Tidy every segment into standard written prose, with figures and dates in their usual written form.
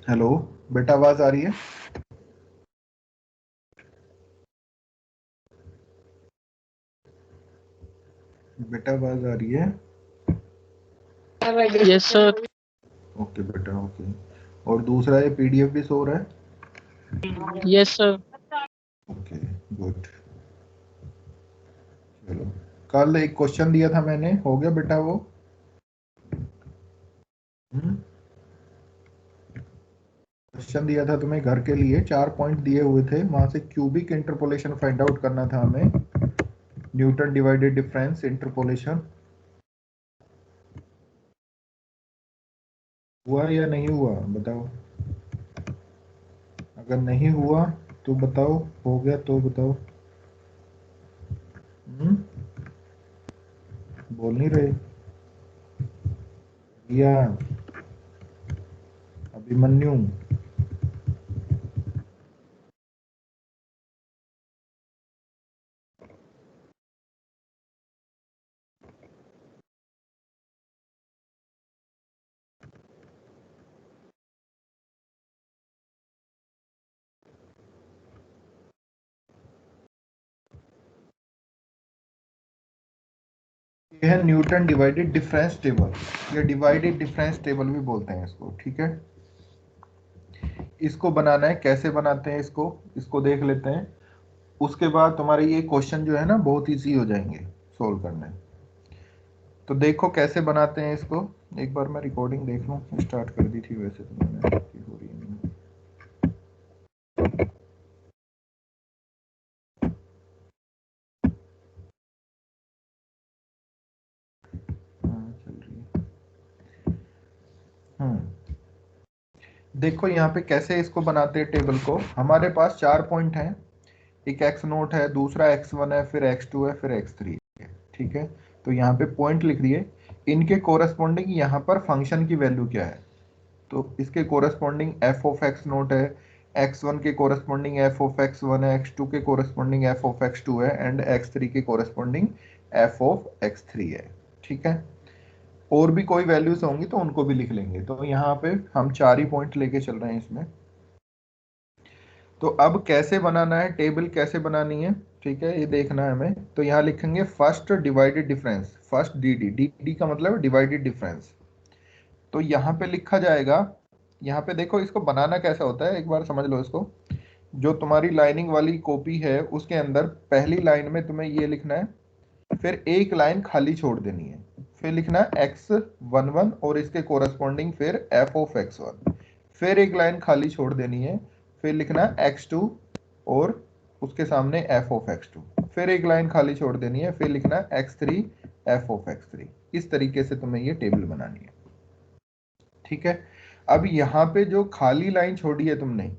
Hello बेटा, आवाज आ रही है? बेटा आवाज आ रही है? Yes sir. ओके बेटा, ओके। और दूसरा, ये पीडीएफ भी शो रहा है? Yes sir. Okay, good. चलो, कल एक क्वेश्चन दिया था मैंने, हो गया बेटा वो? क्वेश्चन दिया था तुम्हें घर के लिए, 4 पॉइंट दिए हुए थे, वहां से क्यूबिक इंटरपोलेशन फाइंड आउट करना था हमें। Newton divided difference interpolation. हुआ या नहीं हुआ बताओ? अगर नहीं हुआ तो बताओ, हो गया तो बताओ। बोल नहीं रहे? या अभिमन्यु? ये है न्यूटन डिवाइडेड डिफरेंस टेबल, या डिवाइडेड डिफरेंस टेबल भी बोलते हैं इसको, ठीक है। इसको बनाना है, कैसे बनाते हैं इसको इसको देख लेते हैं। उसके बाद तुम्हारे ये क्वेश्चन जो है ना बहुत इजी हो जाएंगे सोल्व करने। तो देखो कैसे बनाते हैं इसको। एक बार मैं रिकॉर्डिंग देख लूँ, स्टार्ट कर दी थी वैसे तो मैंने, हो रही है नहीं। हाँ, चल रही है। देखो यहाँ पे कैसे इसको बनाते हैं टेबल को। हमारे पास 4 पॉइंट हैं, एक एक्स नोट है, दूसरा x1 है, फिर x2 है, फिर x3 है, ठीक है। तो यहाँ पे पॉइंट लिख दिए, इनके कोरस्पॉन्डिंग यहाँ पर फंक्शन की वैल्यू क्या है। तो इसके corresponding F of x note है, x1 के कोरस्पॉन्डिंग एफ ऑफ x1 है, x2 के कोरस्पॉन्डिंग एफ ऑफ x2 है, एंड x3 के कोरस्पॉन्डिंग एफ ऑफ x3 है, ठीक है। और भी कोई वैल्यूज होंगी तो उनको भी लिख लेंगे। तो यहाँ पे हम 4 ही पॉइंट लेके चल रहे हैं इसमें। तो अब कैसे बनाना है टेबल, कैसे बनानी है, ठीक है, ये देखना है हमें। तो यहाँ लिखेंगे first divided difference, first D D D D का मतलब डिवाइडेड डिफरेंस। तो यहाँ पे लिखा जाएगा, यहाँ पे देखो इसको बनाना कैसा होता है, एक बार समझ लो इसको। जो तुम्हारी लाइनिंग वाली कॉपी है उसके अंदर पहली लाइन में तुम्हें ये लिखना है, फिर एक लाइन खाली छोड़ देनी है, फिर लिखना है x11 और इसके कोरस्पॉन्डिंग फिर f ऑफ x1, फिर एक लाइन खाली छोड़ देनी है, फिर लिखना है x2 और उसके सामने f ऑफ x2, फिर एक लाइन खाली छोड़ देनी है, फिर लिखना है x3 f ऑफ x3। इस तरीके से तुम्हें ये टेबल बनानी है, ठीक है। अब यहाँ पे जो खाली लाइन छोड़ी है तुमने,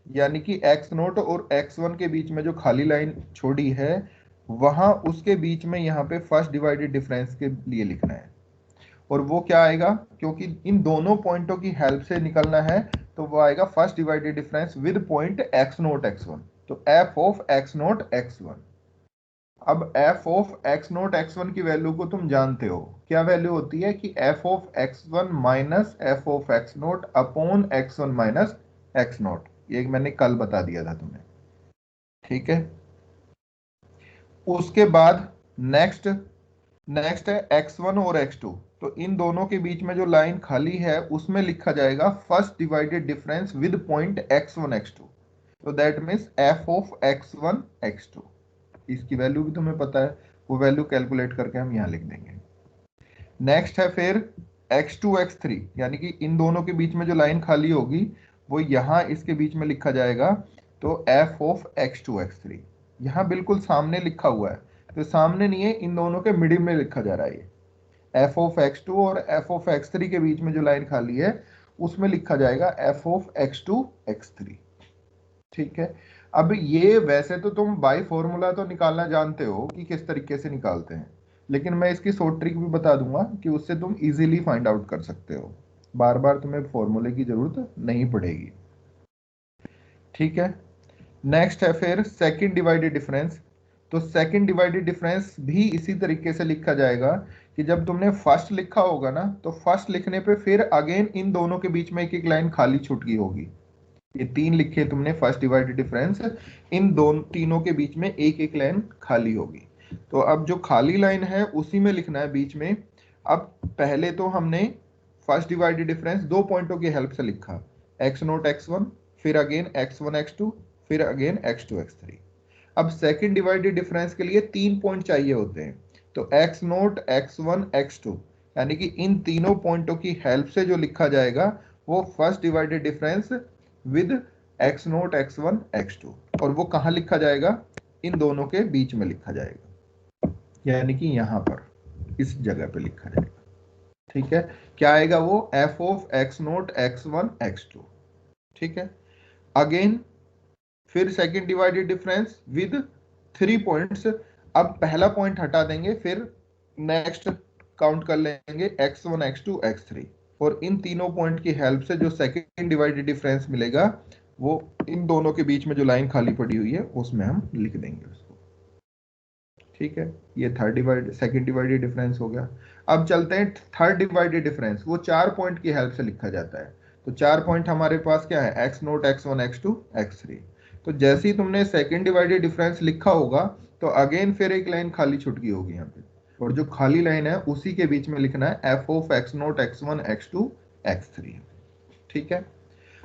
यानी कि x नोट और x1 के बीच में जो खाली लाइन छोड़ी है, वहां उसके बीच में यहाँ पे फर्स्ट डिवाइडेड डिफरेंस के लिए लिखना है। और वो क्या आएगा, क्योंकि इन दोनों पॉइंटों की हेल्प से निकलना है, तो वो आएगा first divided difference with point x naught x1, तो f of x naught x1। अब f of x naught x1 की वैल्यू को तुम जानते हो, क्या वैल्यू होती है कि f of x1 minus f of x naught upon x1 minus x note. ये मैंने कल बता दिया था तुम्हें, ठीक है। उसके बाद नेक्स्ट नेक्स्ट है x1 और x2। तो इन दोनों के बीच में जो लाइन खाली है उसमें लिखा जाएगा first divided difference with point x1 x2। तो that means f of x1 x2। इसकी वैल्यू भी तुम्हें पता है, वो वैल्यू कैलकुलेट करके हम यहाँ लिख देंगे। नेक्स्ट है फिर x2 x3, यानी कि इन दोनों के बीच में जो लाइन खाली होगी वो यहाँ इसके बीच में लिखा जाएगा, तो f ऑफ x2 x3। यहाँ बिल्कुल सामने लिखा हुआ है, तो सामने नहीं है, इन दोनों के मिडिल में लिखा जा रहा है। ये f ऑफ x2 और f ऑफ x3 के बीच में जो लाइन खाली है उसमें लिखा जाएगा f ऑफ x2 x3, ठीक है। अब ये वैसे तो तुम बाय फॉर्मूला तो निकालना जानते हो कि किस तरीके से निकालते हैं, लेकिन मैं इसकी शॉर्ट ट्रिक भी बता दूंगा कि उससे तुम इजीली फाइंड आउट कर सकते हो, बार बार तुम्हें फॉर्मूले की जरूरत नहीं पड़ेगी, ठीक है। नेक्स्ट है फिर सेकंड डिवाइडेड डिफरेंस। तो सेकंड डिवाइडेड डिफरेंस भी इसी तरीके से लिखा जाएगा कि जब तुमने फर्स्ट लिखा होगा ना, तो फर्स्ट लिखने पे फिर अगेन इन दोनों के बीच में एक एक लाइन खाली छूट गई होगी। ये तीन लिखे तुमने फर्स्ट डिवाइडेड डिफरेंस, इन दोनों तीनों के बीच में एक एक लाइन खाली होगी। तो अब जो खाली लाइन है उसी में लिखना है बीच में। अब पहले तो हमने फर्स्ट डिवाइडेड डिफरेंस दो पॉइंटों की हेल्प से लिखा, एक्स नोट एक्स वन, फिर again X one x two, फिर again X two x three. अब सेकेंड डिवाइडेड डिफरेंस के लिए तीन पॉइंट चाहिए होते हैं, तो X naught x one x two, यानी कि इन तीनों पॉइंटों की हेल्प से जो लिखा जाएगा वो first divided difference with x naught x one x two. और वो कहाँ लिखा जाएगा? इन दोनों के बीच में लिखा जाएगा, यानी कि यहां पर इस जगह पे लिखा जाएगा। ठीक है, क्या आएगा वो? F of x naught x one x two. ठीक है, अगेन फिर second divided difference with three points. अब पहला पॉइंट हटा देंगे, फिर नेक्स्ट काउंट कर लेंगे x one x two x three, और इन तीनों पॉइंट की हेल्प से जो सेकेंड डिवाइडेड डिफरेंस मिलेगा वो इन दोनों के बीच में जो लाइन खाली पड़ी हुई है उसमें हम लिख देंगे उसको। ठीक है, ये third divide second divided difference हो गया। अब चलते हैं थर्ड डिवाइडेड डिफरेंस, वो चार पॉइंट की हेल्प से लिखा जाता है। तो चार पॉइंट हमारे पास क्या है? X naught x one x two x three. तो जैसे ही तुमने सेकेंड डिवाइडेड डिफरेंस लिखा होगा तो अगेन फिर एक लाइन खाली छूट गई होगी यहाँ पे, और जो खाली लाइन है उसी के बीच में लिखना है f of x naught x one x two x three. ठीक है,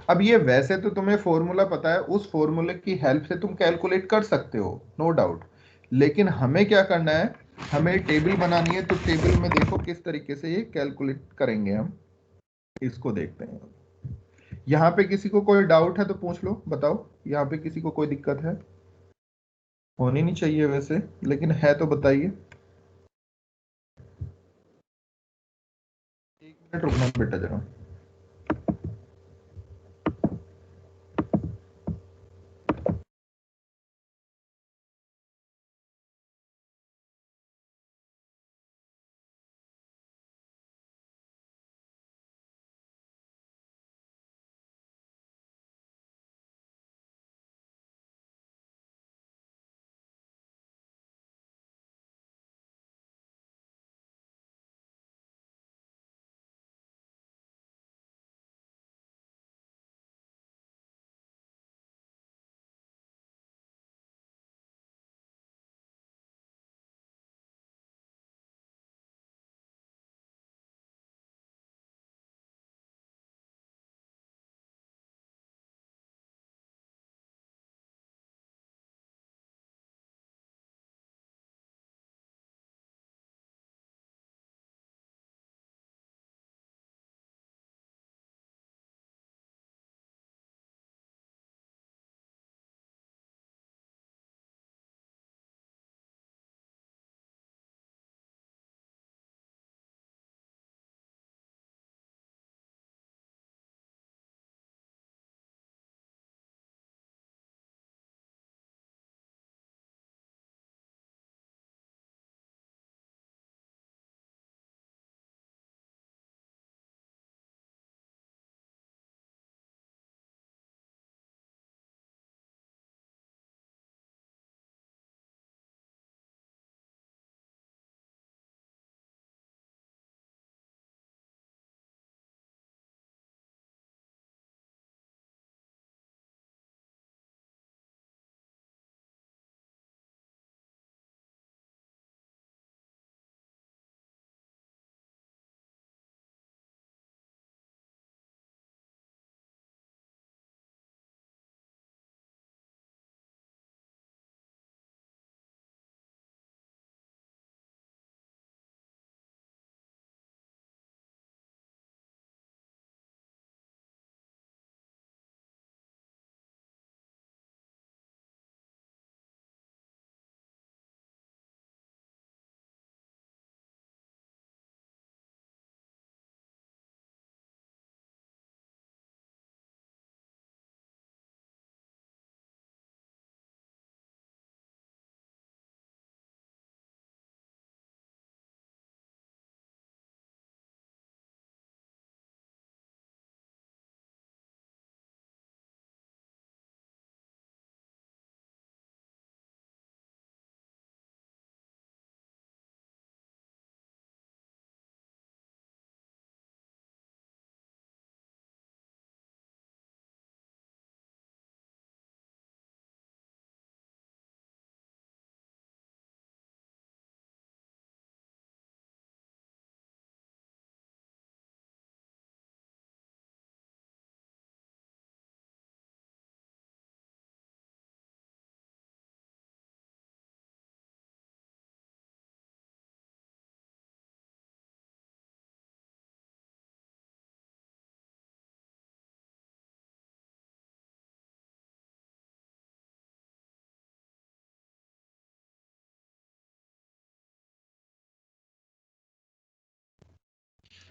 अब ये वैसे तो तुम्हें फॉर्मूला पता है, उस फॉर्मूले की हेल्प से तुम कैलकुलेट कर सकते हो, नो डाउट। लेकिन हमें क्या करना है? हमें टेबल बनानी है, तो टेबल में देखो किस तरीके से ये कैलकुलेट करेंगे हम, इसको देखते हैं। यहाँ पे किसी को कोई डाउट है तो पूछ लो, बताओ। यहाँ पे किसी को कोई दिक्कत है? होनी नहीं चाहिए वैसे, लेकिन है तो बताइए। एक मिनट रुकना बेटा जरा।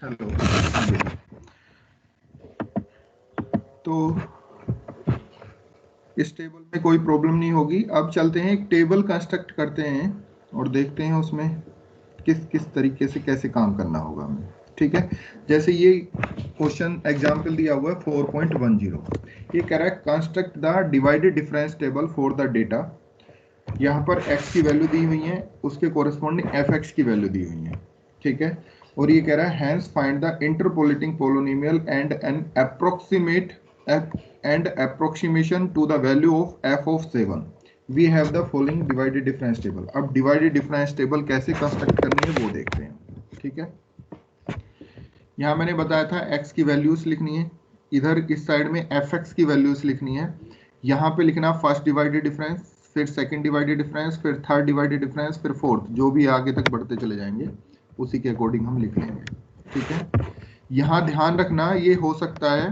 हेलो। तो इस टेबल में कोई प्रॉब्लम नहीं होगी। अब चलते हैं एक टेबल कंस्ट्रक्ट करते हैं और देखते हैं उसमें किस किस तरीके से कैसे काम करना होगा हमें। ठीक है, जैसे ये क्वेश्चन एग्जाम्पल दिया हुआ है 4.10, ये कह रहा है construct the divided difference table for the data. यहाँ पर x की वैल्यू दी हुई है, उसके कोरस्पॉन्डिंग fx की वैल्यू दी हुई है। ठीक है, और ये कह रहा है hence find the interpolating polynomial and an approximation to the value of f of 7। We have the following divided difference table. अब डिवाइडेड डिफरेंस टेबल कैसे कंस्ट्रक्ट करनी है वो देखते हैं। ठीक है, यहाँ मैंने बताया था x की वैल्यूज लिखनी है, इधर इस साइड में fx की वैल्यूज लिखनी है। यहाँ पे लिखना फर्स्ट डिवाइडेड डिफरेंस, फिर सेकंड डिवाइडेड डिफरेंस, फिर थर्ड डिवाइडेड डिफरेंस, फिर फोर्थ, जो भी आगे तक बढ़ते चले जाएंगे उसी के अकॉर्डिंग हम लिख लेंगे। ठीक है, यहाँ ध्यान रखना, ये हो सकता है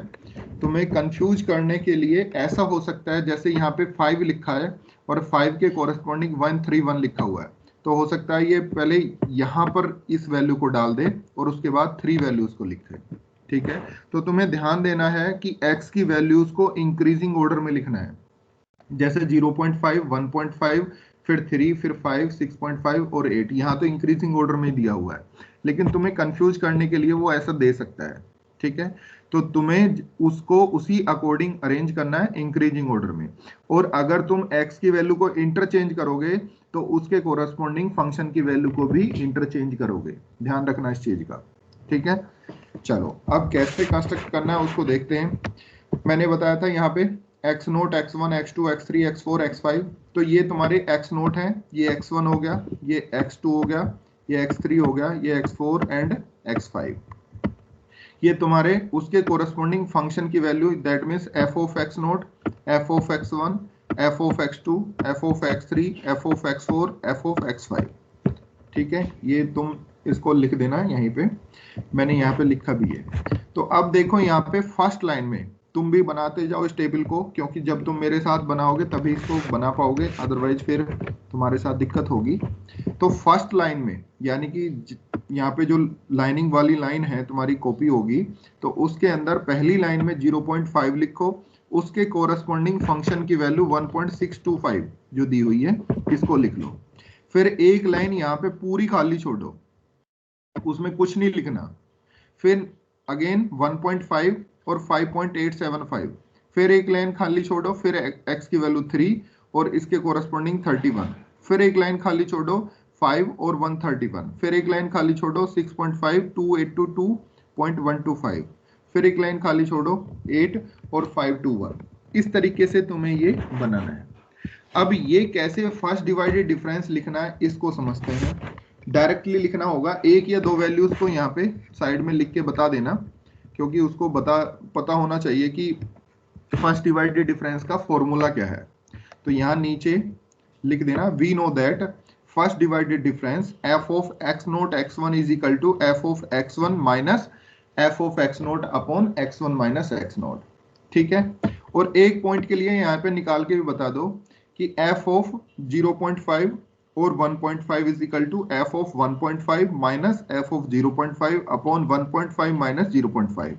तुम्हें कंफ्यूज करने के लिए, ऐसा हो सकता है जैसे यहाँ पे 5 लिखा है और 5 के कोरस्पॉन्डिंग 131 लिखा हुआ है, तो हो सकता है ये पहले यहाँ पर इस वैल्यू को डाल दे और उसके बाद 3 वैल्यूज को लिखे। ठीक है, तो तुम्हें ध्यान देना है कि x की वैल्यूज को इंक्रीजिंग ऑर्डर में लिखना है, जैसे 0.5, 1.5, फिर 3, फिर 5, 6.5 और 8। यहाँ तो इंक्रीजिंग ऑर्डर में दिया हुआ है, लेकिन तुम्हें कंफ्यूज करने के लिए वो ऐसा दे सकता है। ठीक है, तो तुम्हें उसको उसी अकॉर्डिंग अरेंज करना है इंक्रीजिंग ऑर्डर में। और अगर तुम x की वैल्यू को इंटरचेंज करोगे तो उसके कोरस्पॉन्डिंग फंक्शन की वैल्यू को भी इंटरचेंज करोगे, ध्यान रखना इस चीज का। ठीक है, चलो अब कैसे कंस्ट्रक्ट करना है उसको देखते हैं। मैंने बताया था यहाँ पे x naught, x1, x2, x3, x4, x5, तो ये तुम्हारे x नोट है, ये x1 हो गया, ये x2 हो गया, ये x3 हो गया, ये x4 एंड x5। ये तुम्हारे उसके कोरस्पॉन्डिंग फंक्शन की value, that means f of x note, f of x1, f of x2, f of x3, f of x4, f of x5। ठीक है, ये तुम इसको लिख देना यहीं पे, मैंने यहाँ पे लिखा भी है। तो अब देखो यहाँ पे फर्स्ट लाइन में तुम भी बनाते जाओ इस टेबल को, क्योंकि जब तुम मेरे साथ बनाओगे तभी इसको बना पाओगे, अदरवाइज फिर तुम्हारे साथ दिक्कत होगी। तो फर्स्ट लाइन में, यानी कि यहाँ पे जो लाइनिंग वाली लाइन है तुम्हारी कॉपी होगी, तो उसके अंदर पहली लाइन में 0.5 लिखो, उसके कोरस्पॉन्डिंग फंक्शन की वैल्यू 1.625 जो दी हुई है इसको लिख लो। फिर एक लाइन यहाँ पे पूरी खाली छोड़ो, उसमें कुछ नहीं लिखना। फिर अगेन 1.5 और 5.875, फिर एक लाइन खाली छोड़ो, फिर x की वैल्यू 3 और इसके कोरस्पॉन्डिंग 31, फिर एक लाइन खाली छोड़ो 5 और 131, फिर एक लाइन खाली छोड़ो 6.5, 2822.125, फिर एक लाइन खाली छोड़ो 8 और 521। इस तरीके से तुम्हें ये बनाना है। अब ये कैसे फर्स्ट डिवाइडेड डिफरेंस लिखना है इसको समझते हैं। डायरेक्टली लिखना होगा, एक या दो वैल्यूज को यहाँ पे साइड में लिख के बता देना, क्योंकि उसको पता होना चाहिए कि फर्स्ट डिवाइडेड डिफरेंस का फॉर्मूला क्या है। तो यहाँ नीचे लिख देना, we know that first divided difference f of x naught x1 is equal to f of x1 minus f of x naught upon x1 minus x naught. ठीक है, और एक पॉइंट के लिए यहाँ पे निकाल के भी बता दो कि f ऑफ 0.5 और 1.5 is equal to f of 1.5 minus f of 0.5 upon 1.5 minus 0.5,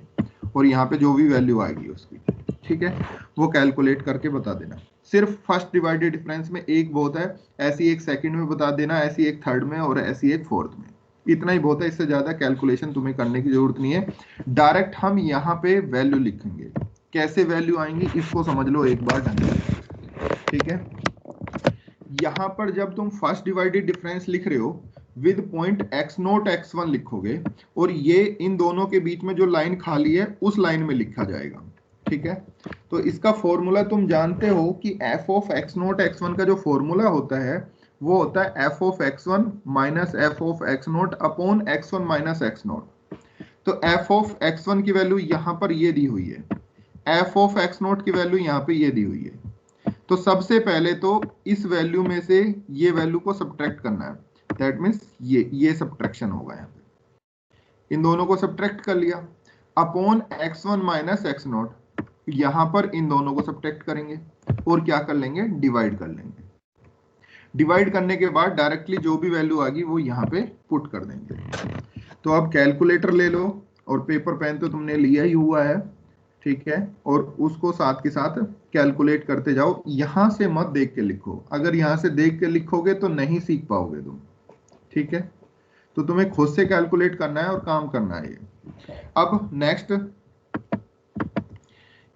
और यहाँ पे जो भी वैल्यू आएगी उसकी। ठीक है, वो कैलकुलेट करके बता देना। सिर्फ फर्स्ट डिवाइडेड डिफरेंस में एक बहुत है, ऐसी एक सेकंड में बता देना, ऐसी एक थर्ड में और ऐसी एक फोर्थ में, इतना ही बहुत है। इससे ज्यादा कैलकुलेशन तुम्हें करने की जरूरत नहीं है। डायरेक्ट हम यहाँ पे वैल्यू लिखेंगे, कैसे वैल्यू आएंगी इसको समझ लो एक बार ढंग से। ठीक है, यहां पर जब तुम फर्स्ट डिवाइडेड डिफरेंस लिख रहे हो with point x naught x1 लिखोगे, और ये इन दोनों के बीच में जो लाइन खाली है उस लाइन में लिखा जाएगा। ठीक है, तो इसका फॉर्मूला तुम जानते हो कि f of x naught x1 का जो फॉर्मूला होता है वो होता है f of x1 minus f of x naught upon x1 minus x note. तो f ऑफ x1 की वैल्यू यहां पर ये दी हुई है, f ऑफ x नोट की वैल्यू यहाँ पे ये दी हुई है। तो सबसे पहले तो इस वैल्यू में से ये वैल्यू को सब्ट्रैक्ट करना है, दैट मीन्स ये सब्ट्रैक्शन होगा। यहाँ पे इन दोनों को सब्ट्रैक्ट कर लिया, upon x1 minus x note, यहां पर इन दोनों को सब्ट्रैक्ट करेंगे और क्या कर लेंगे, डिवाइड कर लेंगे। डिवाइड करने के बाद डायरेक्टली जो भी वैल्यू आएगी वो यहाँ पे पुट कर देंगे। तो अब कैलकुलेटर ले लो और पेपर पेन तो तुमने लिया ही हुआ है, ठीक है, और उसको साथ के साथ कैलकुलेट करते जाओ। यहां से मत देख के लिखो, अगर यहां से देख के लिखोगे तो नहीं सीख पाओगे तुम, ठीक है। तो तुम्हें खुद से कैलकुलेट करना है और काम करना है ये। अब नेक्स्ट,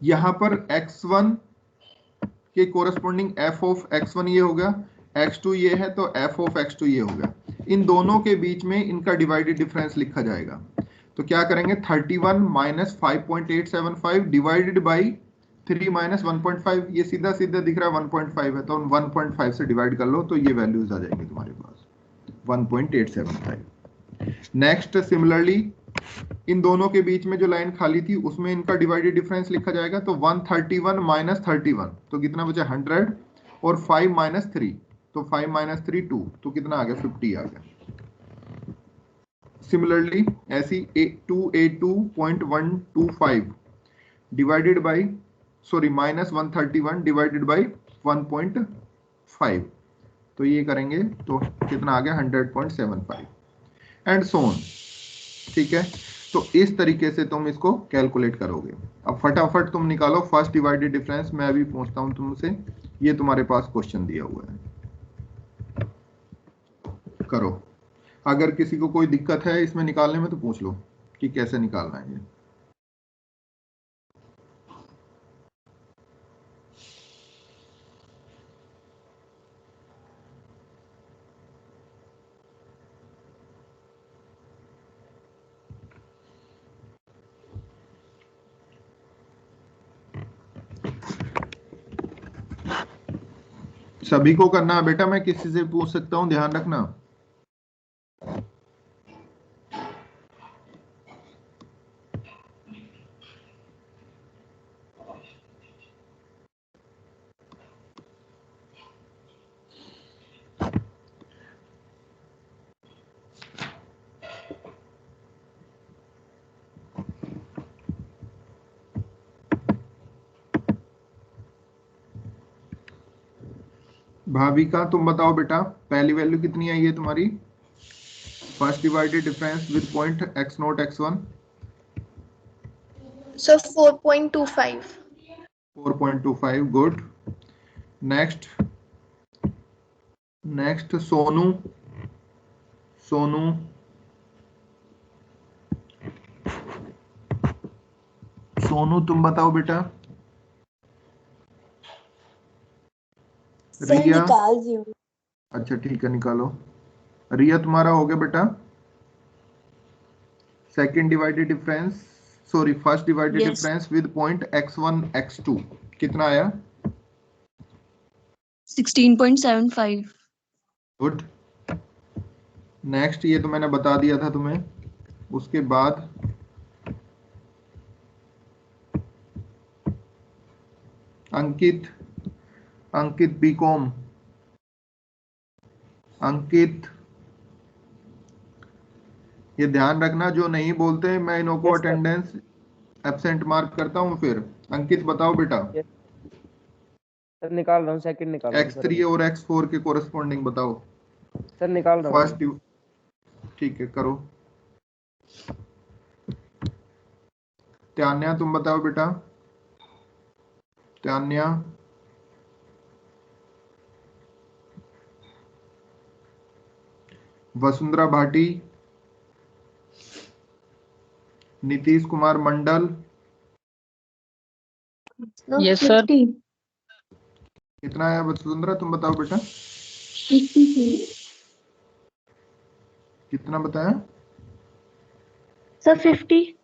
यहां पर x1 के कोरस्पॉन्डिंग f ऑफ x1 ये हो गया, x2 ये है तो f ऑफ x2 ये हो गया। इन दोनों के बीच में इनका डिवाइडेड डिफरेंस लिखा जाएगा। तो क्या करेंगे, 31 माइनस 5.875 डिवाइडेड बाई 3 माइनस 1.5, ये सीधा सीधा दिख रहा है 1.5 है, तो 1.5 से डिवाइड कर लो तो ये वैल्यूज आ जाएंगे तुम्हारे पास 1.875। नेक्स्ट सिमिलरली इन दोनों के बीच में जो लाइन खाली थी उसमें इनका डिवाइडेड डिफरेंस लिखा जाएगा। तो 131 माइनस 31 तो कितना बचा 100, और 5 माइनस 3 तो 5 माइनस 3 2, तो कितना आ गया 50 आ गया। सिमिलरली ऐसी 282.125 divided by sorry minus 131 divided by 1.5, तो ये करेंगे तो कितना आ गया 100.75 एंड सो ऑन, ठीक है। तो इस तरीके से तुम इसको कैलकुलेट करोगे। अब फटाफट तुम निकालो फर्स्ट डिवाइडेड डिफरेंस। मैं अभी पूछता हूं तुमसे, ये तुम्हारे पास क्वेश्चन दिया हुआ है, करो। अगर किसी को कोई दिक्कत है इसमें निकालने में तो पूछ लो कि कैसे निकालना है ये। सभी को करना है बेटा, मैं किसी से पूछ सकता हूं, ध्यान रखना। भाविका तुम बताओ बेटा, पहली वैल्यू कितनी आई है तुम्हारी, first divided difference with point x not x1। So 4.25. 4.25, good. Next, next Sonu, Sonu Sonu तुम बताओ बेटा। सर रिया, निकाल दियो। अच्छा ठीक है निकालो। रिया तुम्हारा हो गया बेटा second divided difference, sorry first divided Yes. Difference with point x1 x2 कितना आया, 16.75. गुड। नेक्स्ट, ये तो मैंने बता दिया था तुम्हें। उसके बाद अंकित, अंकित बीकॉम, अंकित ये ध्यान रखना जो नहीं बोलते मैं इन्हों को अटेंडेंस एब्सेंट मार्क करता हूं। फिर अंकित बताओ बेटा, सर निकाल रहा हूँ, सेकंड निकाल रहा हूँ x3 और x4 के कोरस्पॉन्डिंग बताओ। सर निकाल रहा हूँ फर्स्ट, ठीक है करो। त्यान्या तुम बताओ बेटा, त्यान्या, वसुंधरा भाटी, नीतीश कुमार मंडल, यस सर। कितना आया वसुंधरा तुम बताओ बेटा, कितना बताया सर 50.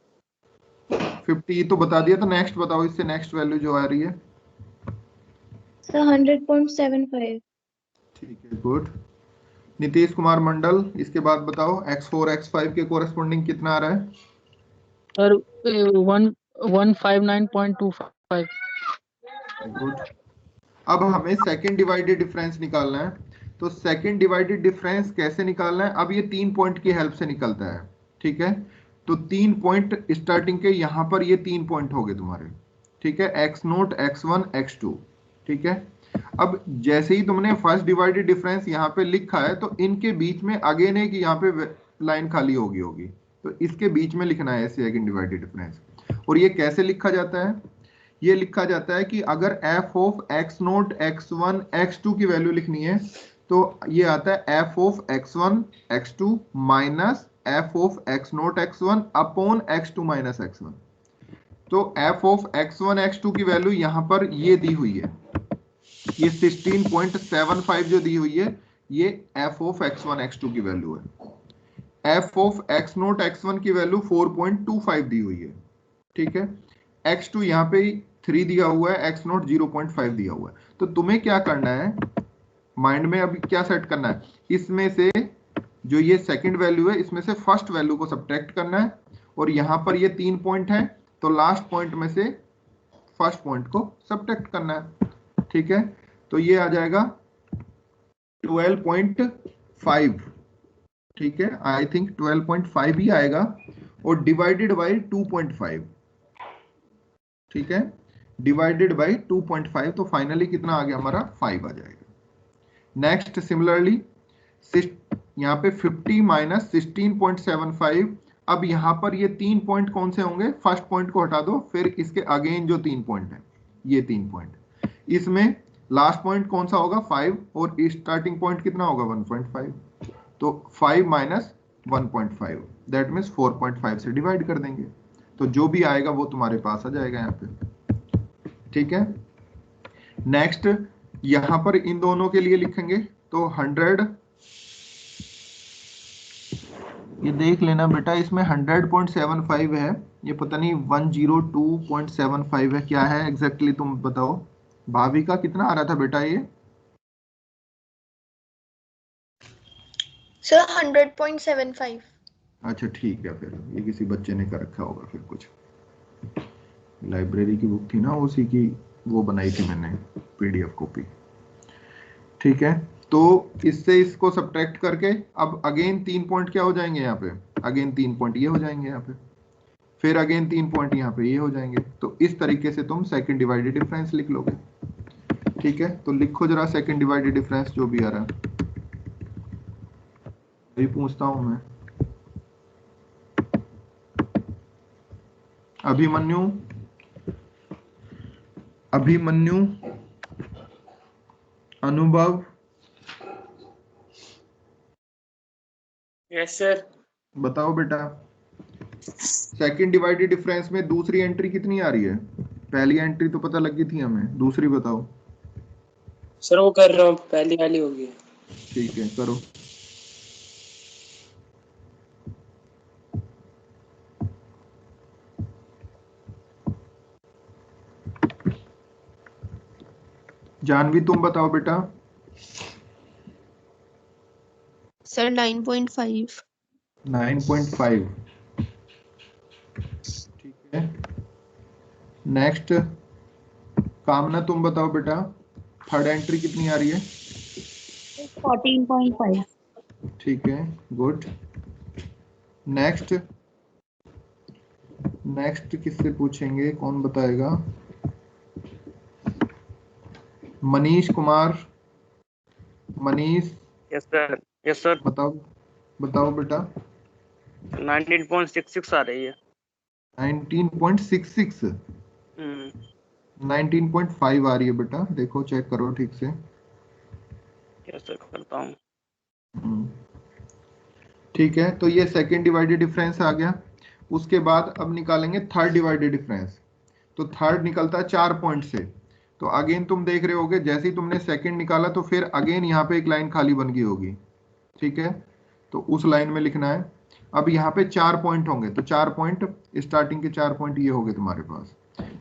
50 तो बता दिया। तो नेक्स्ट बताओ, इससे नेक्स्ट वैल्यू जो आ रही है। सर 100.75. ठीक है गुड। नीतीश कुमार मंडल, इसके बाद बताओ x4 x5 के कोरस्पॉन्डिंग कितना आ रहा है। सर 159.25। गुड। अब हमें सेकंड डिवाइडेड डिफरेंस निकालना है। तो सेकंड डिवाइडेड डिफरेंस कैसे निकालना है, अब ये 3 पॉइंट की हेल्प से निकलता है, ठीक है। तो 3 पॉइंट स्टार्टिंग के, यहां पर ये 3 पॉइंट हो गए तुम्हारे, ठीक है, x नोट x1 x2, ठीक है। अब जैसे ही तुमने फर्स्ट डिवाइडेड डिफरेंस यहाँ पे लिखा है तो इनके बीच में अगेन एक यहाँ पे लाइन खाली होगी, तो इसके बीच में लिखना है सेकंड डिवाइडेड डिफरेंस। और ये कैसे लिखा जाता है? ये लिखा जाता है कि अगर f of x0, x1, x2 की वैल्यू लिखनी है तो ये आता है f of x1, x2 minus f of x0, x1 upon x2 minus x1। तो f ऑफ x1, x2 की वैल्यू यहां पर ये दी हुई है, ये 16.75 जो दी हुई है, ये f ऑफ x1, x2 की वैल्यू है। f ऑफ x0, x1 की वैल्यू 4.25 दी हुई है, ठीक है। x2 यहाँ पे 3 दिया हुआ है, x0 0.5 दिया हुआ है। तो तुम्हें क्या करना है, माइंड में अभी क्या सेट करना है, इसमें से जो ये सेकंड वैल्यू है इसमें से फर्स्ट वैल्यू को सब्ट्रैक्ट करना है, और यहाँ पर ये 3 पॉइंट है तो लास्ट पॉइंट में से फर्स्ट पॉइंट को सब्ट्रैक्ट करना है, ठीक है। तो ये आ जाएगा 12.5, ठीक है, आई थिंक 12.5 ही आएगा, और डिवाइडेड बाई 2.5, ठीक है, डिवाइडेड बाई 2.5, तो फाइनली कितना आ गया हमारा 5 आ जाएगा। नेक्स्ट सिमिलरली यहाँ पे 50 माइनस 16.75, अब यहाँ पर ये 3 पॉइंट कौन से होंगे, फर्स्ट पॉइंट को हटा दो, फिर इसके अगेन जो 3 पॉइंट है, ये 3 पॉइंट, इसमें लास्ट पॉइंट कौन सा होगा 5, और स्टार्टिंग पॉइंट कितना होगा 1.5, तो 5 माइनस 1.5 दैट मीन्स 4.5 से डिवाइड कर देंगे, तो जो भी आएगा वो तुम्हारे पास आ जाएगा यहाँ पे, ठीक है। नेक्स्ट यहां पर इन दोनों के लिए लिखेंगे तो 100, ये देख लेना बेटा, इसमें 100.75 है, ये पता नहीं 102.75 है, क्या है एग्जैक्टली तुम बताओ। भाविका कितना आ रहा था बेटा ये? सर 100.75। अच्छा ठीक है, फिर ये किसी बच्चे ने कर रखा होगा, फिर कुछ लाइब्रेरी की बुक थी ना, उसी की वो बनाई थी मैंने पीडीएफ कॉपी, ठीक है। तो इससे इसको सब्ट्रैक्ट करके अब अगेन 3 पॉइंट क्या हो जाएंगे यहाँ पे, अगेन 3 पॉइंट ये हो जाएंगे यहाँ पे, फिर अगेन 3 पॉइंट यहाँ पे ये हो जाएंगे। तो इस तरीके से तुम सेकंड डिवाइडेड डिफरेंस लिख लोगे, ठीक है। तो लिखो जरा सेकंड डिवाइडेड डिफरेंस जो भी आ रहा है, अभी पूछता हूं मैं। अभिमन्यु, अभिमन्यु, अनुभव, यस सर। बताओ बेटा, सेकंड डिवाइडेड डिफरेंस में दूसरी एंट्री कितनी आ रही है? पहली एंट्री तो पता लगी थी हमें, दूसरी बताओ। सर वो कर रहा हूँ, पहली वाली होगी। ठीक है करो। जानवी तुम बताओ बेटा। सर 9.5। 9.5, ठीक है। नेक्स्ट कामना तुम बताओ बेटा, थर्ड एंट्री कितनी आ रही है? 14.5। ठीक है, गुड। नेक्स्ट, नेक्स्ट किससे पूछेंगे, कौन बताएगा? Manish Kumar, Manish. Yes sir, yes sir. बताओ, बताओ बेटा। 19.66 आ रही है। 19.66, 19.5 आ रही है बेटा, देखो चेक करो ठीक से। यस सर, करता हूँ। ठीक है, तो ये सेकंड डिवाइडेड डिफरेंस आ गया। उसके बाद अब निकालेंगे थर्ड डिवाइडेड डिफरेंस। तो थर्ड निकलता है 4 पॉइंट से। तो अगेन तुम देख रहे होगे, जैसे ही तुमने सेकंड निकाला तो फिर अगेन यहाँ पे एक लाइन खाली बन गई होगी, ठीक है। तो उस लाइन में लिखना है। अब यहाँ पे 4 पॉइंट होंगे, तो 4 पॉइंट, स्टार्टिंग के 4 पॉइंट ये होंगे तुम्हारे पास।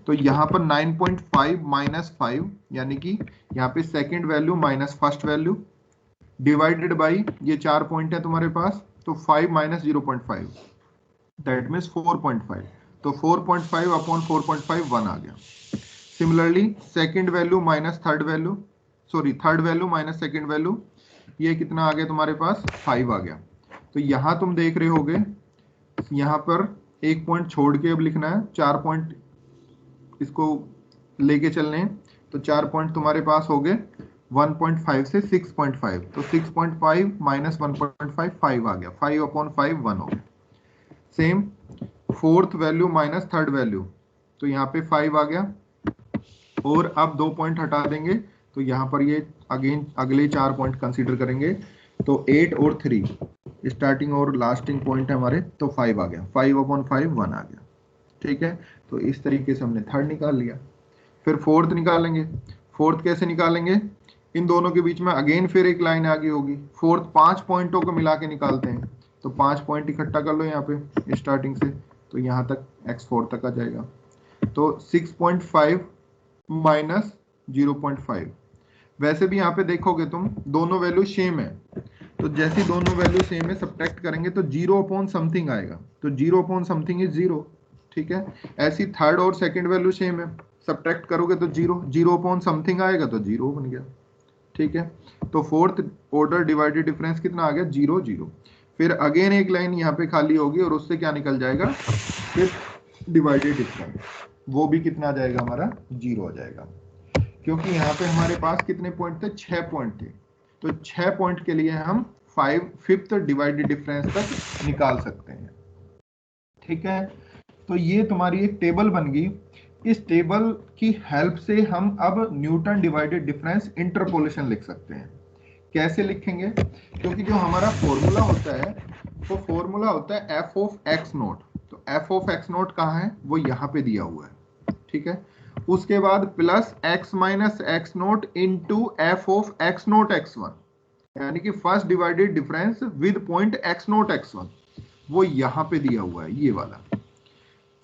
तो यहाँ पर 9.5 माइनस 5, यानी कि यहाँ पे second value minus first value, divided by ये 4 पॉइंट है तुम्हारे पास, तो 5 माइनस 0.5 दैट मीन्स 4.5। तो 4.5 अपॉन 4.5 1 आ गया। Similarly second value minus third value, sorry third value minus second value, ये कितना आ गया तुम्हारे पास 5 आ गया। तो यहाँ तुम देख रहे होगे, यहाँ पर एक पॉइंट छोड़ के अब लिखना है, 4 पॉइंट इसको लेके चलने हैं। तो 4 पॉइंट तुम्हारे पास हो गए 1.5 से 6.5, तो 6.5 माइनस 1.5 5 आ गया, 5 अपॉन 5 1 हो गया। Same fourth value minus third value, तो यहाँ पे 5 आ गया, और अब 2 पॉइंट हटा देंगे तो यहाँ पर ये अगेन अगले 4 पॉइंट कंसीडर करेंगे, तो 8 और 3 स्टार्टिंग और लास्टिंग पॉइंट है हमारे, तो 5 आ गया, 5/5 1 आ गया। ठीक है, तो इस तरीके से हमने थर्ड निकाल लिया। फिर फोर्थ निकालेंगे। फोर्थ कैसे निकालेंगे, इन दोनों के बीच में अगेन फिर एक लाइन आगे होगी, फोर्थ 5 पॉइंटों को मिला के निकालते हैं, तो 5 पॉइंट इकट्ठा कर लो यहाँ पे स्टार्टिंग से, तो यहाँ तक x4 तक आ जाएगा, तो 6.5 माइनस 0.5। वैसे भी यहाँ पे देखोगे तुम दोनों वैल्यू सेम है, तो जैसे दोनों वैल्यू सेम है सब्ट्रैक्ट करेंगे तो 0/समथिंग आएगा, तो 0/समथिंग इज 0। ठीक है, ऐसी थर्ड और सेकंड वैल्यू सेम है, सब्ट्रैक्ट करोगे तो 0/समथिंग आएगा, तो 0 बन गया। ठीक है, तो फोर्थ ऑर्डर डिवाइडेड डिफरेंस कितना आ गया, 0 0। फिर अगेन एक लाइन यहाँ पे खाली होगी और उससे क्या निकल जाएगा, फिर डिवाइडेड डिफरेंस, वो भी कितना आ जाएगा हमारा, 0 आ जाएगा, क्योंकि यहाँ पे हमारे पास कितने पॉइंट थे, 6 पॉइंट थे, तो 6 पॉइंट के लिए हम 5th डिवाइडेड डिफरेंस तक निकाल सकते हैं। ठीक है, तो ये तुम्हारी एक टेबल बन गई। इस टेबल की हेल्प से हम अब न्यूटन डिवाइडेड डिफरेंस इंटरपोलेशन लिख सकते हैं। कैसे लिखेंगे, क्योंकि जो हमारा फॉर्मूला होता है वो फॉर्मूला होता है एफ ऑफ एक्स नोट, तो एफ ऑफ एक्स नोट कहाँ है, वो यहाँ पे दिया हुआ है। ठीक है, उसके बाद plus X minus X naught into F of x note x1, यानी कि first divided difference with point x note x1, वो यहाँ पे दिया हुआ है ये वाला।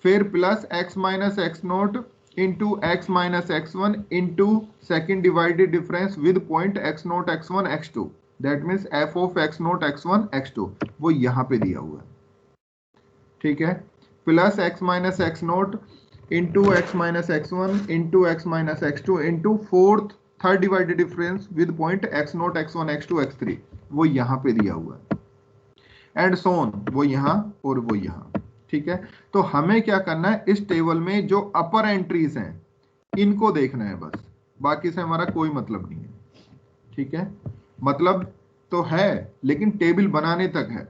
फिर plus X minus X naught into x minus x1 into second divided difference with point x note x1 x2, that means F of x note x1 x2, वो यहाँ पे दिया हुआ है। ठीक है, plus X minus X naught into x minus x1 into x minus x2 into fourth third divided difference with point x note x1 x2 x3, वो यहाँ पे दिया हुआ है, एंड सो ऑन, वो यहाँ और वो यहाँ। ठीक है, तो हमें क्या करना है, इस टेबल में जो अपर एंट्रीज हैं इनको देखना है बस, बाकी से हमारा कोई मतलब नहीं है। ठीक है, मतलब तो है लेकिन टेबल बनाने तक है,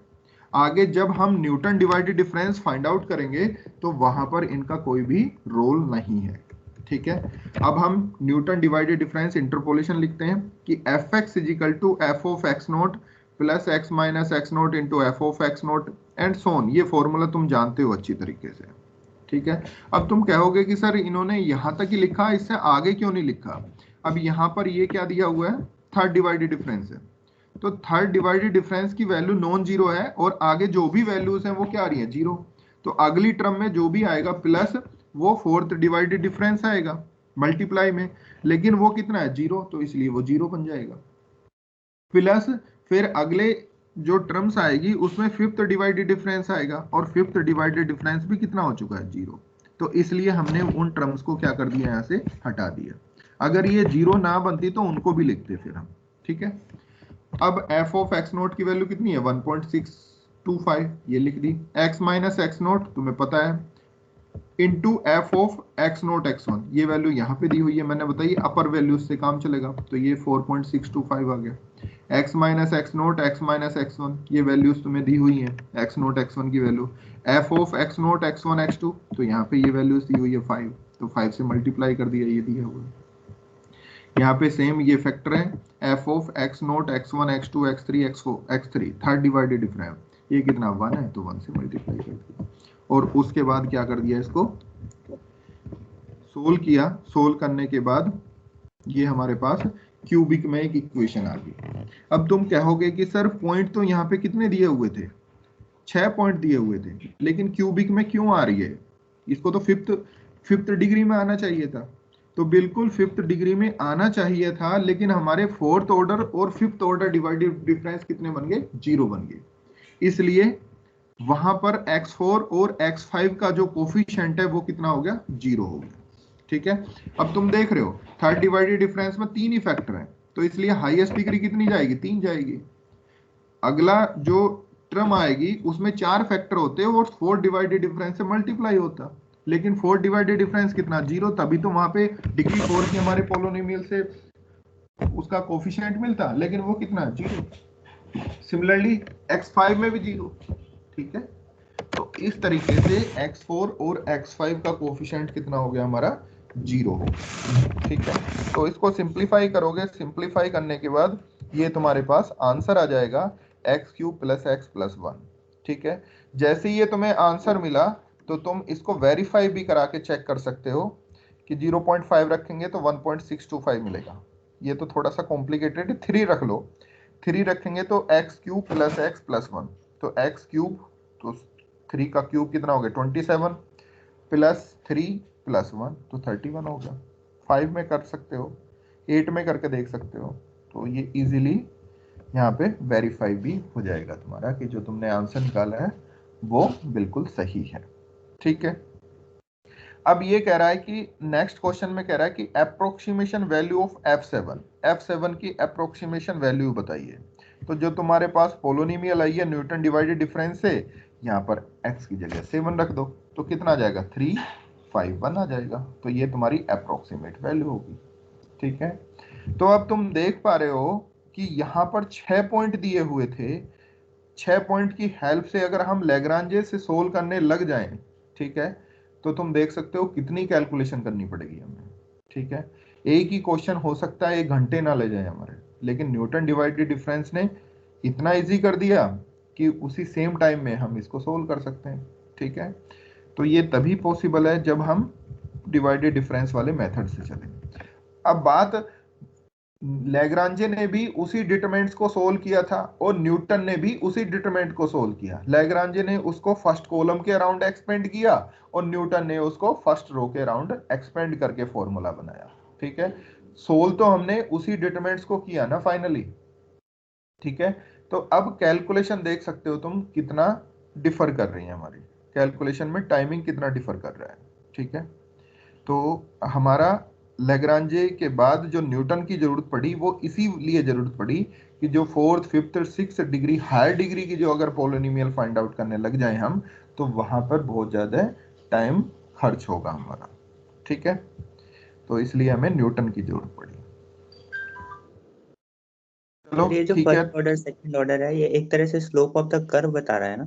आगे जब हम Newton divided difference find out करेंगे तो वहां पर इनका कोई भी रोल नहीं है। ठीक है, अब हम न्यूटन डिवाइडेड डिफरेंस इंटरपोलेशन लिखते हैं कि F X is equal to F of x naught plus X minus X naught into F of x naught and so on. ये फॉर्मूला तुम जानते हो अच्छी तरीके से। ठीक है, अब तुम कहोगे कि सर इन्होंने यहां तक ही लिखा, इससे आगे क्यों नहीं लिखा। अब यहां पर ये क्या दिया हुआ है, थर्ड डिवाइडेड डिफरेंस है, तो थर्ड डिवाइडेड डिफरेंस की वैल्यू नॉन जीरो है और आगे जो भी वैल्यूज हैं वो क्या आ रही है, जीरो, तो अगली टर्म में जो भी आएगा प्लस वो फोर्थ डिवाइडेड डिफरेंस आएगा मल्टीप्लाई में, लेकिन वो कितना है, जीरो, तो इसलिए वो जीरो बन जाएगा। प्लस फिर अगले जो टर्म्स आएगी उसमें फिफ्थ डिवाइडेड डिफरेंस आएगा और फिफ्थ डिवाइडेड डिफरेंस भी कितना हो चुका है, जीरो, तो इसलिए हमने उन टर्म्स को क्या कर दिया, यहाँ से हटा दिया। अगर ये जीरो ना बनती तो उनको भी लिखते फिर हम। ठीक है, अब एफ ऑफ एक्स नोट की वैल्यू कितनी है, 1.625, ये लिख दी। एक्स माइनस एक्स नोट तुम्हें पता है into F of x note x1, ये वैल्यू यहाँ पे दी हुई है, मैंने बताई अपर वैल्यू से काम चलेगा, तो ये 4.625 आ गया। x minus X naught x minus x1, ये वैल्यूज तुम्हें दी हुई है, एक्स नोट x1 की value, F of x note x1 x2, तो यहाँ पे ये वैल्यूज दी हुई है 5, तो 5 से मल्टीप्लाई कर दिया, ये दिया हुआ है। यहाँ पे सेम ये फैक्टर है, f of x note x1 x2 x3 x4 x3 third divided difference, ये कितना 1 है, तो 1 से मल्टीप्लाई कर दिया और उसके बाद क्या कर दिया, इसको सोल्व किया। सोल्व करने के बाद ये हमारे पास क्यूबिक में एक इक्वेशन आ गई। अब तुम कहोगे कि सर पॉइंट तो यहाँ पे कितने दिए हुए थे, 6 पॉइंट दिए हुए थे, लेकिन क्यूबिक में क्यों आ रही है, इसको तो फिफ्थ डिग्री में आना चाहिए था। तो बिल्कुल फिफ्थ डिग्री में आना चाहिए था, लेकिन हमारे फोर्थ ऑर्डर और फिफ्थ ऑर्डर डिवाइडेड डिफरेंस कितने बन गए, जीरो बन गए, इसलिए वहां पर x4 और x5 का जो कोफिशिएंट है वो कितना हो गया, जीरो हो गया। ठीक है, अब तुम देख रहे हो थर्ड डिवाइडेड डिफरेंस में 3 ही फैक्टर हैं, तो इसलिए हाईएस्ट डिग्री कितनी जाएगी, 3 जाएगी। अगला जो टर्म आएगी उसमें 4 फैक्टर होते हैं और फोर्थ डिवाइडेड डिफरेंस से मल्टीप्लाई होता, लेकिन फोर्थ डिवाइडेड डिफरेंस कितना, जीरो, तभी तो वहां पे डिग्री 4 की हमारे पोलोनोमियल से उसका कोफिशिएंट मिलता, लेकिन वो कितना, जीरो। सिमिलरली x5 में भी जीरो। ठीक है, तो इस तरीके से x4 और x5 का कोफिशिएंट कितना हो गया हमारा 0 हो गया। ठीक है, तो इसको सिंप्लीफाई करोगे, सिंप्लीफाई करने के बाद ये तुम्हारे पास आंसर आ जाएगा x³ + x + 1। ठीक है, जैसे ही ये तुम्हें आंसर मिला तो तुम इसको वेरीफाई भी करा के चेक कर सकते हो कि 0.5 रखेंगे तो 1.625 मिलेगा। ये तो थोड़ा सा कॉम्प्लिकेटेड, 3 रख लो, 3 रखेंगे तो x³ + x + 1, तो x³ तो 3 का क्यूब कितना हो गया 27 प्लस 3 + 1 तो 31 हो गया। 5 में कर सकते हो, 8 में करके देख सकते हो, तो ये इजीली यहाँ पे वेरीफाई भी हो जाएगा तुम्हारा कि जो तुमने आंसर निकाला है वो बिल्कुल सही है। ठीक है, अब ये कह रहा है कि नेक्स्ट क्वेश्चन में कह रहा है कि अप्रोक्सीमेशन वैल्यू ऑफ f7 की अप्रोक्सीमेशन वैल्यू बताइए। तो जो तुम्हारे पास पोलोनिमियल आई है न्यूटन डिवाइडेड डिफरेंस से, यहाँ पर x की जगह 7 रख दो तो कितना आ जाएगा 351 आ जाएगा। तो ये तुम्हारी अप्रोक्सीमेट वैल्यू होगी। ठीक है, तो अब तुम देख पा रहे हो कि यहाँ पर 6 पॉइंट दिए हुए थे, 6 पॉइंट की हेल्प से अगर हम लैग्रांजे से सोल्व करने लग जाएं, ठीक है, तो तुम देख सकते हो कितनी कैलकुलेशन करनी पड़ेगी हमें। ठीक है, एक ही क्वेश्चन हो सकता है 1 घंटे ना ले जाए हमारे, लेकिन न्यूटन डिवाइडेड डिफरेंस ने इतना इजी कर दिया कि उसी सेम टाइम में हम इसको सोल्व कर सकते हैं। ठीक है, तो ये तभी पॉसिबल है जब हम डिवाइडेड डिफरेंस वाले मेथड से चलें। अब बात, लैग्रांजे ने भी उसी डिटरमिनेंट्स को सोल्व किया था और न्यूटन ने भी उसी डिटरमिनेंट को सोल्व किया। लैग्रांजे ने उसको फर्स्ट कॉलम के अराउंड एक्सपेंड किया और न्यूटन ने उसको फर्स्ट रो के अराउंड एक्सपेंड करके फॉर्मूला बनाया। ठीक है, सोल्व तो हमने उसी डिटरमिनेंट्स को किया ना फाइनली। ठीक है, तो अब कैलकुलेशन देख सकते हो तुम कितना डिफर कर रही है हमारी कैलकुलेशन में, टाइमिंग कितना डिफर कर रहा है। ठीक है, तो हमारा लैग्रांजे के बाद जो न्यूटन की जरूरत पड़ी वो इसीलिए जरूरत पड़ी कि जो 4th 5th और 6th डिग्री, हायर डिग्री की जो अगर पोलिनोमियल फाइंड आउट करने लग जाए हम, तो वहां पर बहुत ज्यादा टाइम खर्च होगा हमारा। ठीक है, तो इसलिए हमें न्यूटन की जरूरत पड़ी। चलो सर ये जो ठीक है, फर्स्ट ऑर्डर सेकंड ऑर्डर है ये एक तरह से स्लोप ऑफ द कर्व बता रहा है ना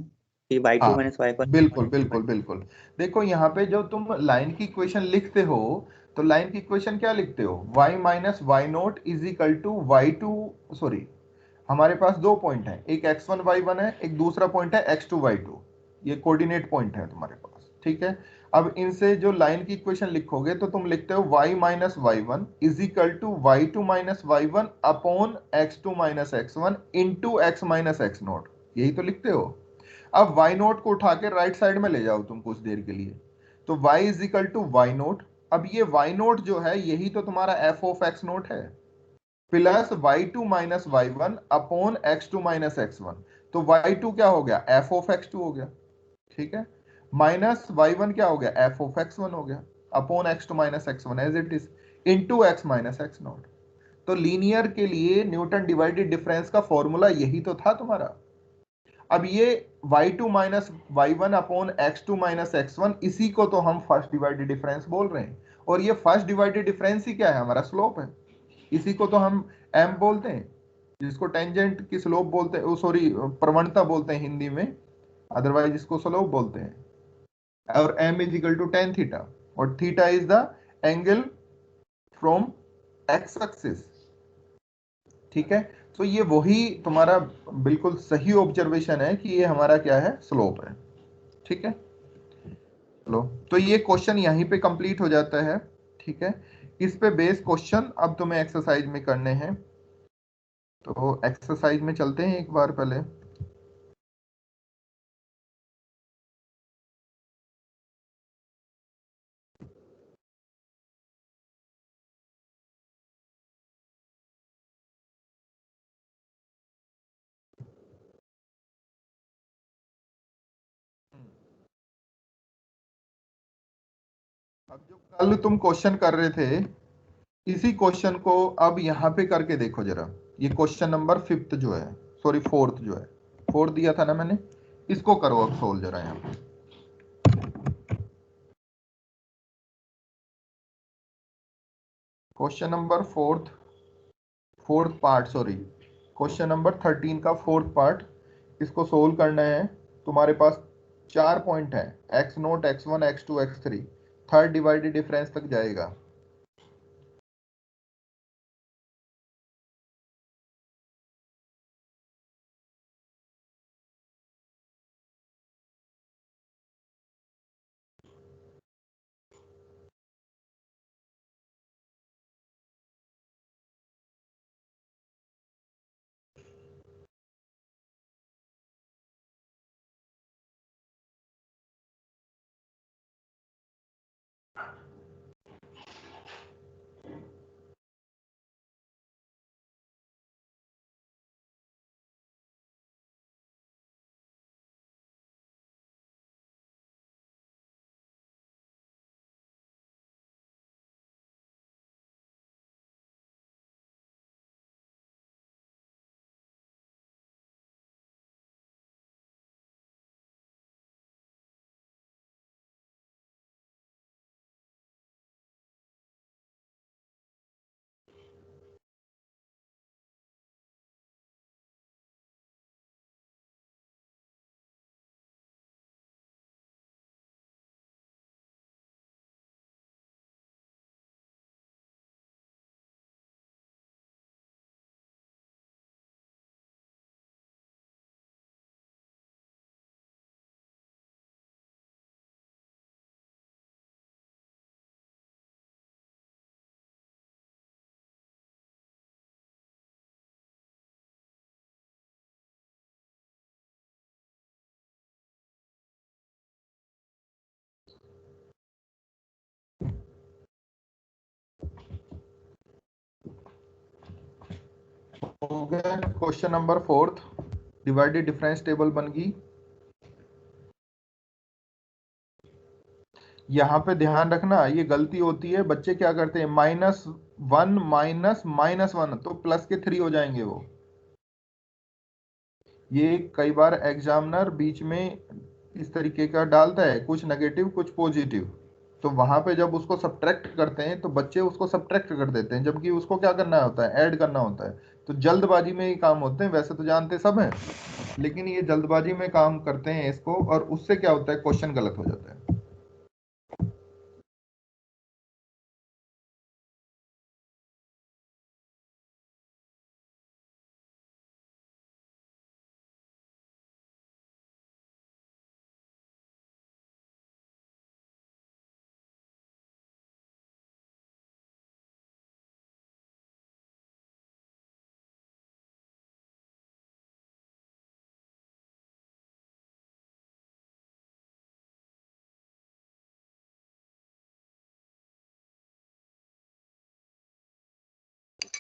कि y2 हाँ - y1 बिल्कुल बिल्कुल बिल्कुल। देखो यहाँ पे जो तुम लाइन की इक्वेशन लिखते हो, तो लाइन की इक्वेशन क्या लिखते हो, y - y0 = y2, सॉरी हमारे पास 2 पॉइंट है, एक x1 y1 है, एक दूसरा पॉइंट है x2 y2, ये कोऑर्डिनेट पॉइंट है तुम्हारे पास। ठीक है, अब इनसे जो लाइन की इक्वेशन लिखोगे तो तुम लिखते हो y - y1 = y2 - y1 upon x2 - x1 into x - x0, यही तो लिखते हो। अब y0 को उठा के राइट साइड में ले जाओ तुम कुछ देर के लिए, तो y = y0। अब ये y0 जो है यही तो तुम्हारा f(x0) है, plus y2 - y1 upon x2 - x1, तो y2 क्या हो गया f(x2) हो गया। ठीक है, माइनस y1 क्या हो गया f(x1) हो गया, upon x2 - x1 as it is into x - x0। तो लीनियर के लिए न्यूटन डिवाइडेड डिफरेंस का फॉर्मूला यही तो था तुम्हारा। अब ये y2 - y1 upon x2 - x1, इसी को तो हम फर्स्ट डिवाइडेड डिफरेंस बोल रहे हैं, और ये फर्स्ट डिवाइडेड डिफरेंस ही क्या है, हमारा स्लोप है। इसी को तो हम m बोलते हैं, जिसको टेंजेंट की स्लोप बोलते हैं, सॉरी प्रवणता बोलते हैं हिंदी में, अदरवाइज इसको स्लोप बोलते हैं। और m = tan थीटा, और theta is the angle from x axis. ठीक है, तो ये वही तुम्हारा बिल्कुल सही ऑब्जर्वेशन है कि ये हमारा क्या है, स्लोप है। ठीक है, चलो तो ये क्वेश्चन यहीं पे कंप्लीट हो जाता है। ठीक है, इस पे बेस क्वेश्चन अब तुम्हें एक्सरसाइज में करने हैं, तो एक्सरसाइज में चलते हैं एक बार पहले। अब जो कल तुम क्वेश्चन कर रहे थे, इसी क्वेश्चन को अब यहाँ पे करके देखो जरा। ये क्वेश्चन नंबर 5th जो है, सॉरी 4th जो है, 4th दिया था ना मैंने, इसको करो अब सोल्व जरा यहाँ पे। Question number 4th part, sorry question number 13 का 4th पार्ट, इसको सोल्व करना है। तुम्हारे पास 4 पॉइंट है, x0, x1, x2, x3, third divided difference तक जाएगा। हो गया। Question number 4, divided difference table बन गई। यहाँ पे ध्यान रखना, ये गलती होती है, बच्चे क्या करते हैं, -1 -1 तो प्लस के 3 हो जाएंगे वो। ये कई बार एग्जामिनर बीच में इस तरीके का डालता है, कुछ नेगेटिव कुछ पॉजिटिव, तो वहां पे जब उसको सब्ट्रैक्ट करते हैं तो बच्चे उसको सब्ट्रैक्ट कर देते हैं, जबकि उसको क्या करना होता है, ऐड करना होता है। तो जल्दबाजी में ये काम होते हैं, वैसे तो जानते सब हैं, लेकिन ये जल्दबाजी में काम करते हैं इसको, और उससे क्या होता है, क्वेश्चन गलत हो जाता है।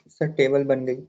सर टेबल बन गई।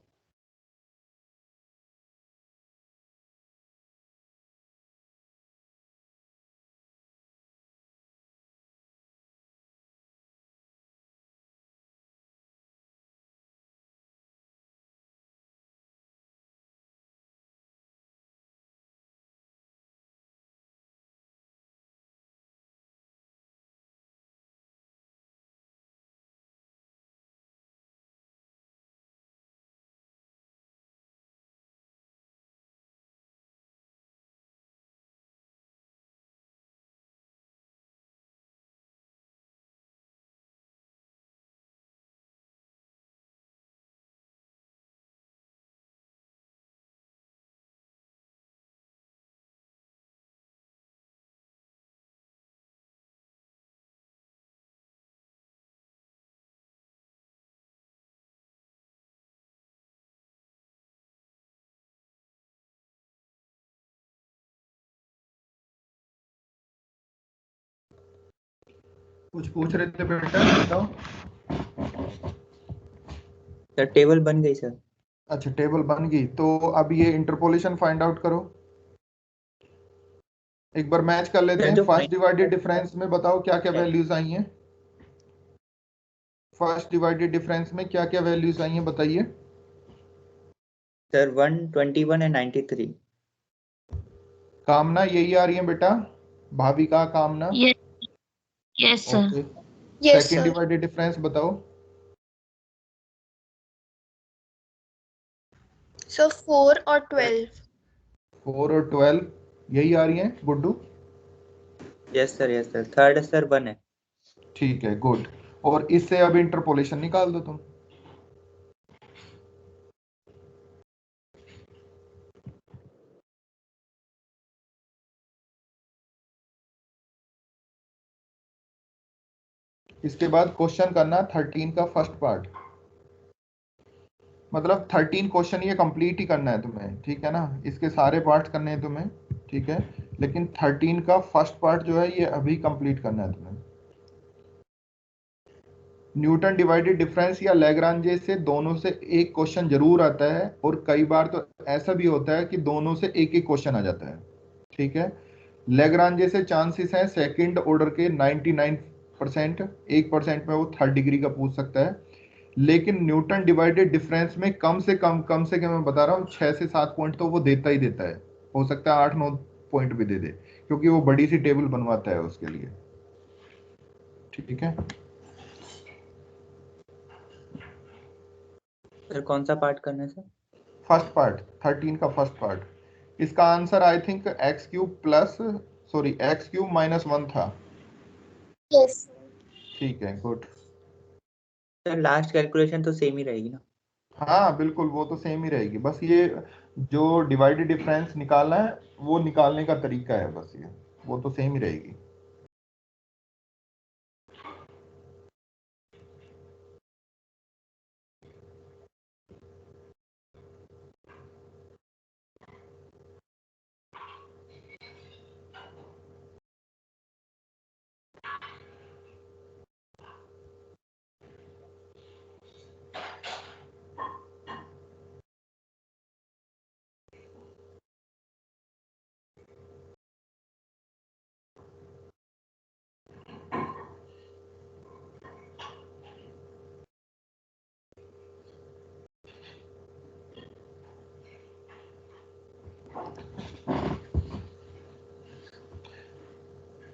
कुछ पूछ रहे थे बेटा, बताओ। सर टेबल बन गई सर। अच्छा, टेबल बन गई, तो अब ये इंटरपोलेशन फाइंड आउट करो। एक बार मैच कर लेते सर हैं। जो फर्स्ट डिवाइडेड डिफरेंस में बताओ क्या क्या वैल्यूज आई हैं। फर्स्ट डिवाइडेड डिफरेंस में क्या क्या वैल्यूज आई हैं, बताइए। Sir 121 and 93। कामना यही आ रही है बेटा, भाविका, कामना। Yes sir. Okay. Yes second sir. Divided difference बताओ। सो 4 और 12। 4 और 12 यही आ रही हैं, Guddu. Yes sir third sir 1 है। ठीक है, गुड। और इससे अब इंटरपोलेशन निकाल दो तुम। इसके बाद क्वेश्चन करना 13 का फर्स्ट पार्ट, मतलब 13 क्वेश्चन ये कंप्लीट ही करना है तुम्हें, ठीक है ना। इसके सारे पार्ट्स करने हैं तुम्हें, ठीक है, लेकिन 13 का फर्स्ट पार्ट जो है ये अभी कंप्लीट करना है तुम्हें। न्यूटन डिवाइडेड डिफरेंस या लैग्रांजे से दोनों से एक क्वेश्चन जरूर आता है, और कई बार तो ऐसा भी होता है कि दोनों से एक एक क्वेश्चन आ जाता है, ठीक है। लैग्रांजे से चांसेस हैं सेकंड ऑर्डर के 99%, 1% में वो थर्ड डिग्री का पूछ सकता है। लेकिन न्यूटन डिवाइडेड डिफरेंस में कम से कम मैं बता रहा हूँ 6 से 7 पॉइंट तो वो देता ही देता है, हो सकता है 8-9 पॉइंट भी दे दे, क्योंकि वो बड़ी सी टेबल बनवाता है उसके लिए, ठीक है। सर कौन सा पार्ट करना है सर? फर्स्ट पार्ट 13 का फर्स्ट पार्ट। इसका आंसर आई थिंक x³ -1 था। यस ठीक है, गुड। सर लास्ट कैलकुलेशन तो सेम ही रहेगी ना? हाँ बिल्कुल, वो तो सेम ही रहेगी, बस ये जो डिवाइडेड डिफरेंस निकालना है वो निकालने का तरीका है, बस ये वो तो सेम ही रहेगी।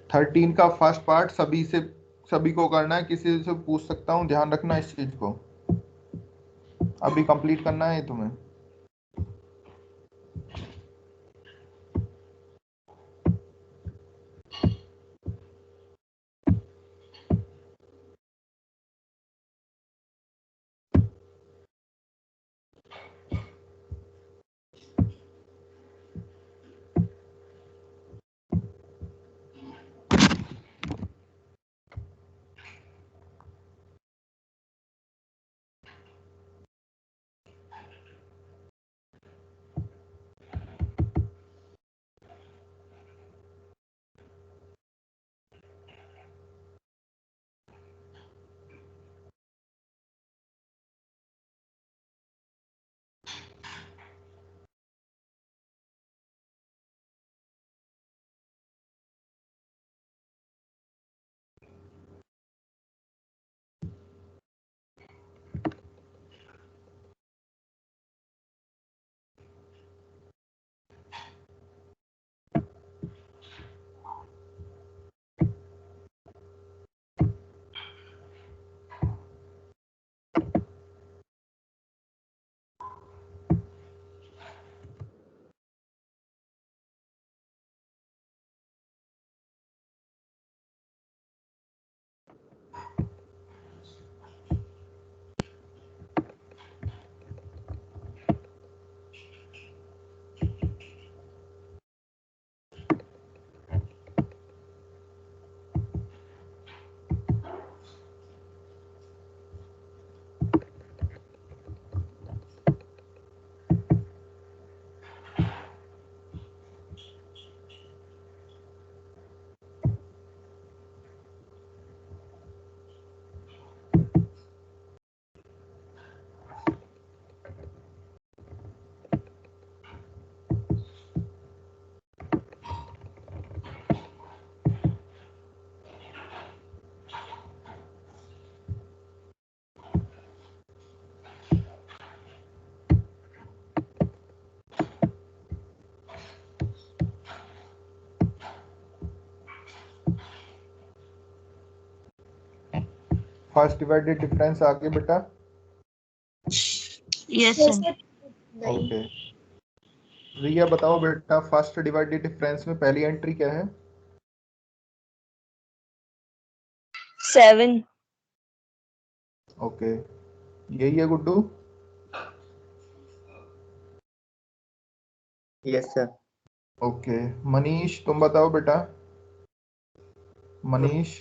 थर्टीन का फर्स्ट पार्ट सभी को करना है, किसी से पूछ सकता हूँ, ध्यान रखना इस चीज को, अभी कंप्लीट करना है तुम्हें। फर्स्ट डिवाइडेड डिफरेंस आ गया बेटा? Yes sir. ओके, रिया बताओ बेटा, फर्स्ट डिवाइडेड डिफरेंस में पहली एंट्री क्या है? 7. ओके, यही है Guddu? Yes sir. Okay, Manish तुम बताओ बेटा। मनीष?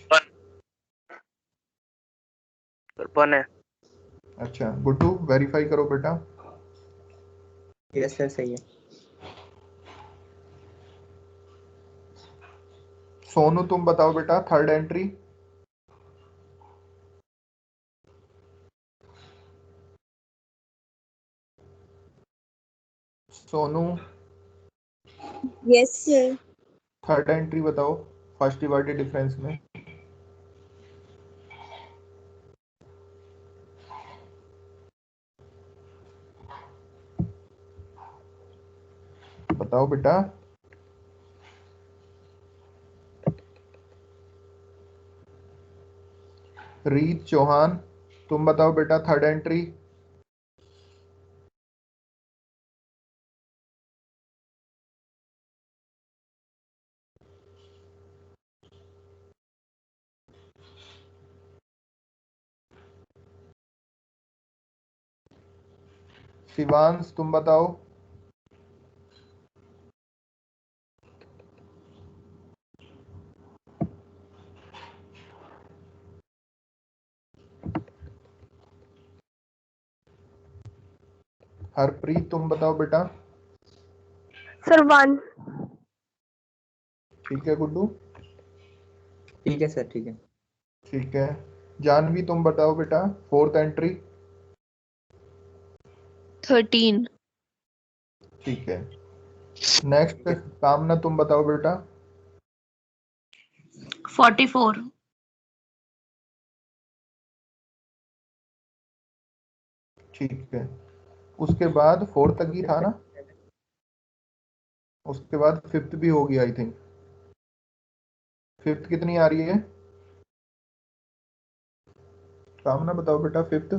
सर 1 है। अच्छा, गुड्डू वेरीफाई करो बेटा। यस सर, सही है। सोनू तुम बताओ बेटा, third entry. Sonu Yes, sir. Third entry बताओ फर्स्ट डिवाइडेड डिफरेंस में। बताओ बेटा। रीत चौहान तुम बताओ बेटा, थर्ड एंट्री। शिवांश तुम बताओ। हरप्रीत तुम बताओ बेटा। Sir, 1. ठीक है गुड्डू। ठीक है सर, ठीक है। ठीक है, जानवी तुम बताओ बेटा, फोर्थ एंट्री। 13. ठीक है, नेक्स्ट कामना तुम बताओ बेटा। 44. ठीक है, उसके बाद फोर्थ तक ही था ना, उसके बाद फिफ्थ भी होगी आई थिंक। फिफ्थ कितनी आ रही है? कामना बताओ बेटा फिफ्थ।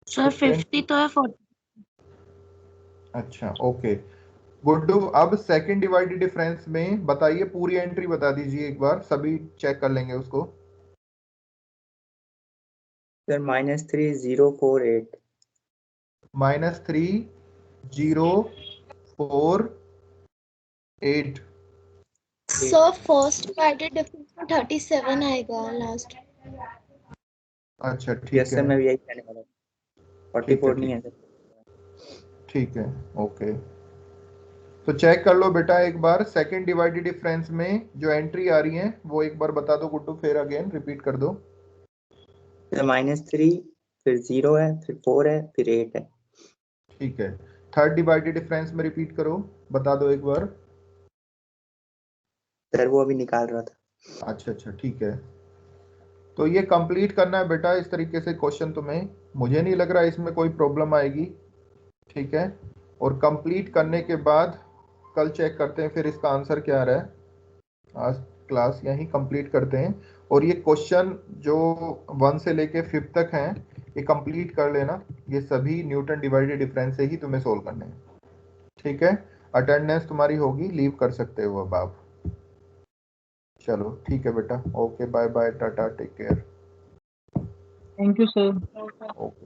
सर 50 तो है 40. अच्छा ओके गुड्डू, अब सेकंड डिवाइडेड डिफरेंस में बताइए, पूरी एंट्री बता दीजिए एक बार, सभी चेक कर लेंगे उसको। Sir -3048। -3048। Sir first divided difference में 37 आएगा लास्ट. अच्छा ठीक यस है, सर, मैं भी यही कहने वाला हूँ। ठीक है 44 नहीं है सर। ठीक है ओके। तो चेक कर लो बेटा एक बार, सेकंड डिवाइडेड डिफरेंस में जो एंट्री आ रही है वो एक बार बता दो गुड्डू, फिर अगेन रिपीट कर दो। सर -3, फिर 0 है, फिर 4 है, फिर 8 है। ठीक है, थर्ड डिवाइडेड डिफरेंस में रिपीट करो, बता दो एक बार। सर वो अभी निकाल रहा था। अच्छा अच्छा ठीक है, तो ये कंप्लीट करना है बेटा इस तरीके से क्वेश्चन तुम्हें, मुझे नहीं लग रहा इसमें कोई प्रॉब्लम आएगी। ठीक है, और कंप्लीट करने के बाद कल चेक करते हैं फिर इसका आंसर क्या आ रहा है। आज क्लास यहीं कंप्लीट करते हैं, और ये क्वेश्चन जो 1 से लेके 5 तक हैं ये कंप्लीट कर लेना, ये सभी न्यूटन डिवाइडेड डिफरेंस से ही तुम्हें सोल्व करने हैं। ठीक है, अटेंडेंस तुम्हारी होगी, लीव कर सकते हो अब आप। चलो ठीक है बेटा, okay bye bye tata take care. Thank you sir. Okay.